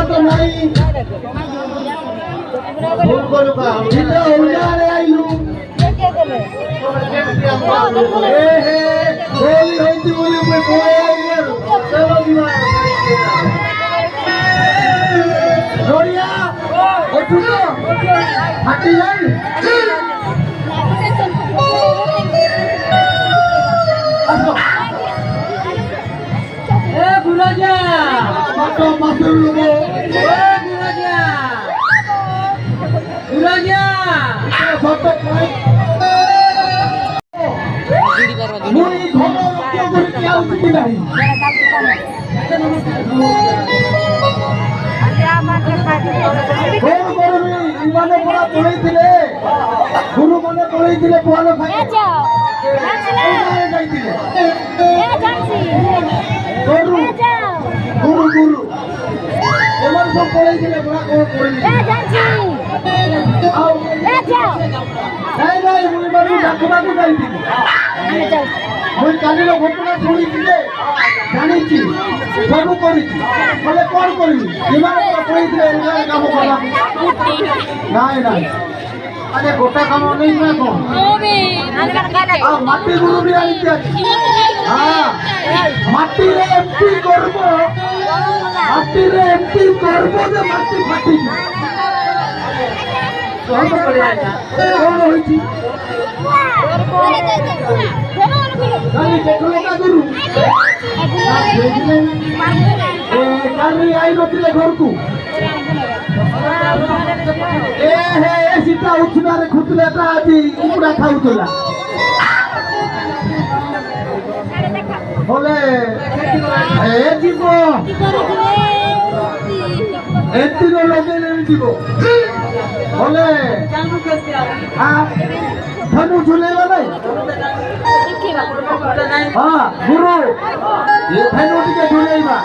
तो नहीं भूल को लुका इधर उल्टा ले आई हूँ हे बोली होती बोली मैं बोले चलो जोड़िया उठो हटी जाए गुराजा मातो मातो लोगो गुराजा फोटो मुई घोड़ो रक्यो गुरु क्या उठी नहीं कौन करूँ इमाने पड़ा तोड़े दिले गुरु मने तोड़े दिले पुआलो खाए गुरु गुरु गुरु एमन सब तोड़े दिले बड़ा कौन तोड़े नहीं नहीं मुई बाबू डाकबा को जाई थी मुई कालीलो घटना शुणी दिले जानी छी सब करी छी बोले कौन करी इमाने तोड़े दिले एना काम करा नहीं नहीं अरे गोटा काम नहीं ना कौन आ माटी गुरु भी आई थी हां माटी रे एमपी करबो माटी रे एमपी करबो जे माटी फाटी कौन करे आया कौन होई छी काली देखलो का गुरु ए काली आई नथिले घर को ए हे सीता उठना रे खुतले ता आजी उड़ा खाउतला बोले ए जीवो एतिरो लगे ने जीवो बोले हां धनु झुलेला नहीं हां गुरु ये धनु टिके झुलेइबा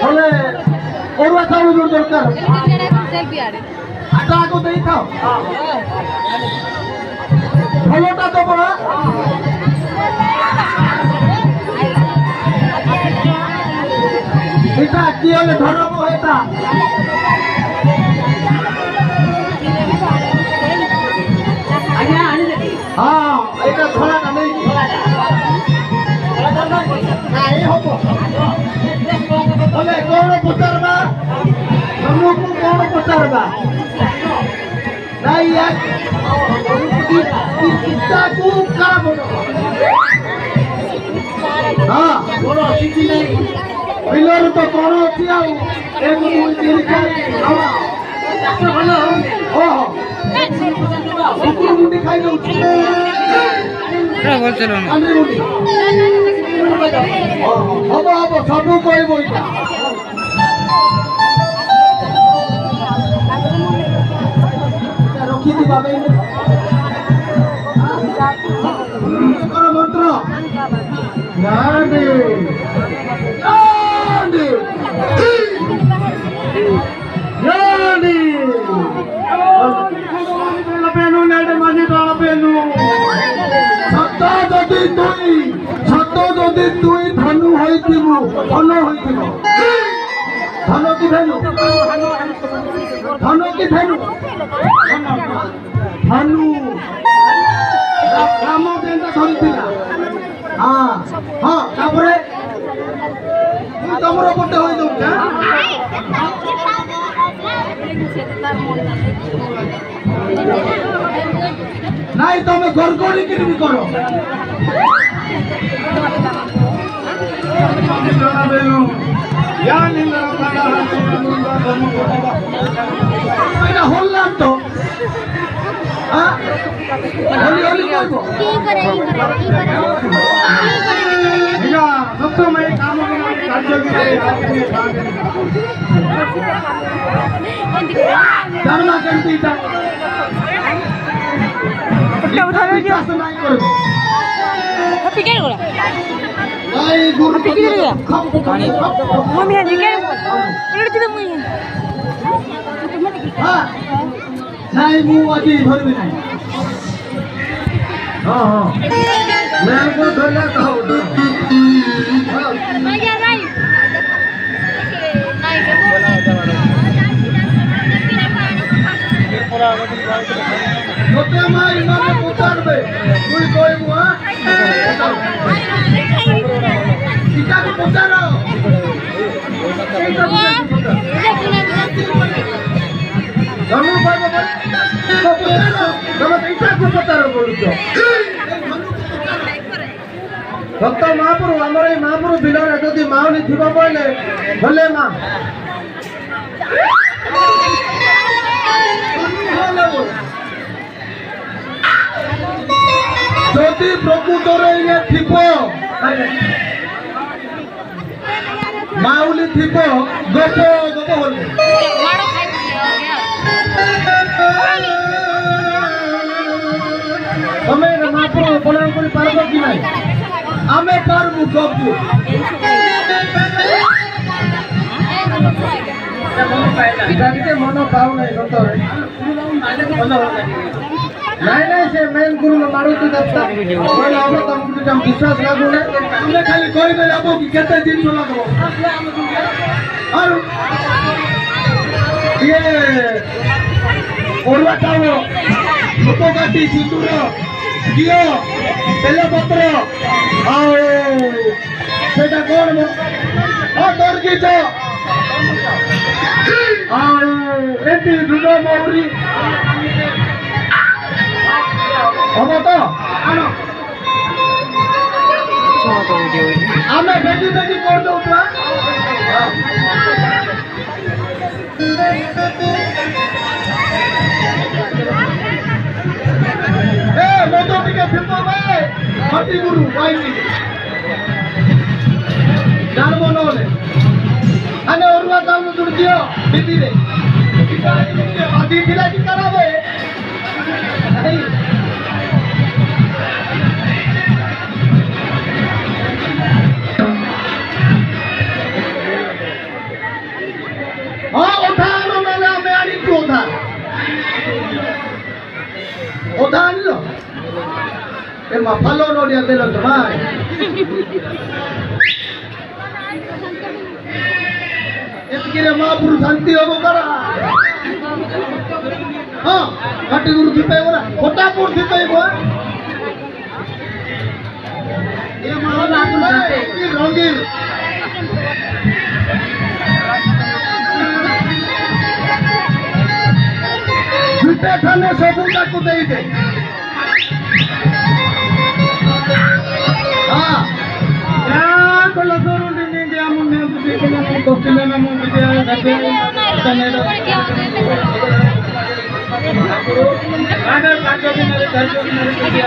बोले ओरवा खाऊ दूर दरकार आटा को देई खाओ फलोटा तो बड़ा এটা কি হলে ধরবো এটা আচ্ছা আনি দে হ্যাঁ এটা ধরা না নেই না এই হবো বলে কোন পচারবা সমুকু কোন পচারবা নাই এক কিতাকু কাবো হ্যাঁ বড় সিটি নাই बिलर तो कौन अच्छी आउ एक मुई तीन चार आवा भलो ओहो कुकुर मुंडी खाई दउ रे बोल चलो अंदर मुंडी हबो हबो सब कहबो इटा रखी दी बाबे करो मंत्र नांदे Yoni, lapenu nade mani to lapenu. Sato jodi tui dhanu hoitibu, dhanu hoitibu. Dhanu ki dhanu, dhanu ki dhanu. Dhanu, Ramo denta dhorithila. हाँ हाँ तापरे तमरो पटे होई दउ का नहीं तमे गरगड़ी के भी करो या निंदा काला এটা হল্লাম তো हां होली होली কইবো কি করে इगा सबसे मैं काम राज्य के धर्म कंटीटा पट्टा उठा ले क्या नहीं करो हैप्पी क्या करा नहीं गुरु की क्या पानी मम्मी आज क्या लड़ती तो मुई हां नहीं मु आज भर भी नहीं हां हां मैं को धरला कहो नहीं नहीं তোতে মা ইমামে পৌঁছাবে তুই কইবু হ্যাঁ ইটাকে পৌঁছানো ধর্ম পাইব তুমি ইটাকে পৌঁছানো বলুছ ভক্ত মহাপুরু আমার এই মহাপুরু বিলরে যদি মাউলি থিব বলে বলে মা যদি প্রকৃতরে ইয়ে থিব মাউলি থিব গপ গপ বলবে তুমি মহাপুরু প্রণাম করে পারব কি নাই আমি পারবো গপ এটা মন পাও নাই সতরে নাই নাই সে মেন গুরু মারুতি দত্তা বলে अब तुमको जब विश्वास लागू ने तुमने खाली कोई नहीं अब कि कितने दिन तो लगो और ये ओरवा टाओ लोको काटी सिंदूर दियो बेल पत्र और सेटा कोन ओ दर्गी तो और एटी दुनो मौरी हम तो आनो आमे बेटी बेटी कर दो तो ए मोटो टिके फिरतो भाई मती गुरु वाई जान बनोले आने ओरवा ताऊ दूर दियो दीदी रे आदि दिला की करावे नहीं हाँ उठा लो मैंने मैं आनी क्यों उठा उठा नहीं लो ये माफालो नो दिया तेरे तो भाई इसके लिए महापुरुष शांति हो वो करा हाँ घाटी गुरु थीपे बोला कोटापुर थीपे बोला ये महापुरुष ये रंगील झूठे खाने सबूता को दे दे हाँ क्या कोला जोरू दिन दिन दिया मुन्ने बुद्धि के ना कोस्टिले में मुन्ने दिया घटे तने लो आगे पांचों दिन मेरे घर जो मेरे दिया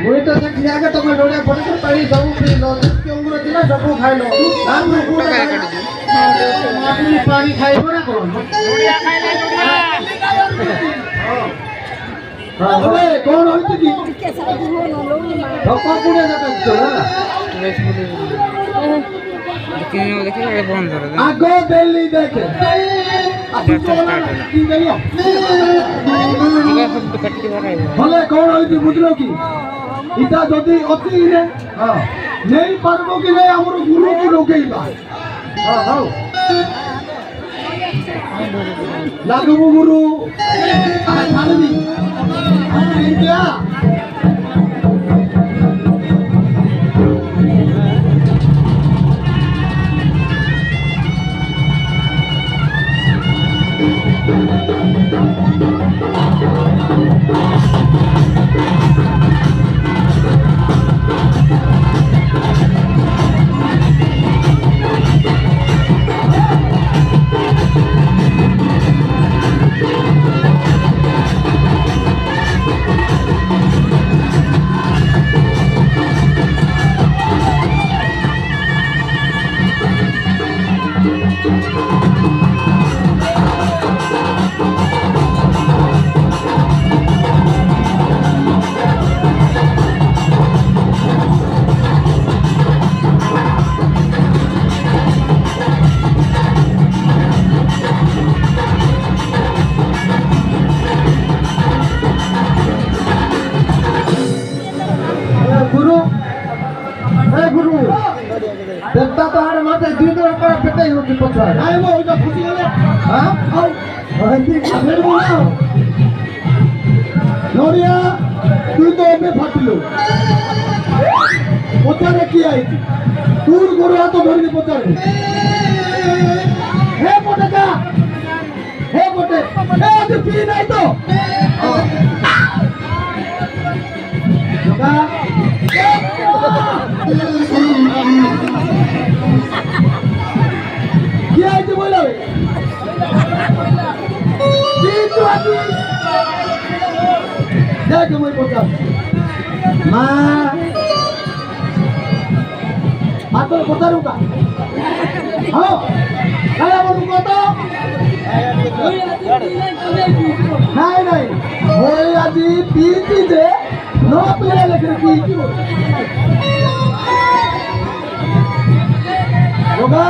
मुई तो देखी आगे तो मैं डोड़े पड़े तो पानी सब पी लो के उंगरो दिला सब खाई लो रात में पूरा अपनी पानी खाई बड़ा करो डोड़िया खाई ले हां ओए कौन होती थी धक्का पुड़े जाता चला देखिए बंद कर दे आगो दिल्ली देखे भले कौन होती बुझलो की इटा যদি অতি রে নেই পারবো কি নাই আমার গুরু কি লোকেইবা হাও লাগবো গুরু আর ছাড়বি আমি क्या देखता तो आरे माथे दिन तो पर पेटे ही होती पछा नहीं वो ओटा फुसी गले हां आओ हंती खाने बोला नोरिया तू तो में फाटलो पछारे की आई तू गुरु हाथ धर के पछारे हे पोटका हे पोटे ए आज पी नहीं तो का क्या है जो बोला है itu lagi jaga mau potong ma atau potong enggak oh kalau mau potong नहीं वो यदि पीती दे नो पीने लेकर पीती होगा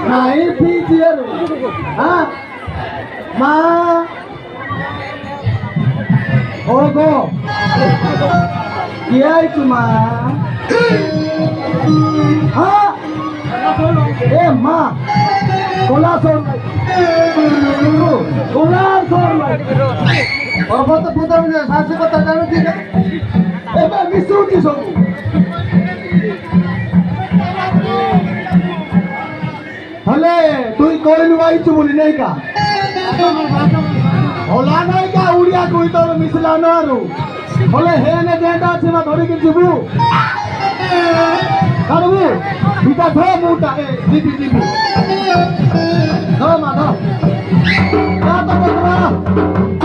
नहीं पीजिए हाँ माँ होगो क्या है तुम्हारा हाँ ए माँ कोला सोर और वो तो पुत्र मुझे सासे को तजाने थी क्या ए मैं मिस्रू की सोचू हले तू कोई नुवाई चुमुली नहीं का होला नहीं का उड़िया कोई तो मिसला ना रू हले हे ने जेंडा से ना धोरी के जिबू करबू बिटा धो मुटा ए दीदी धो मा धो क्या तो बकरा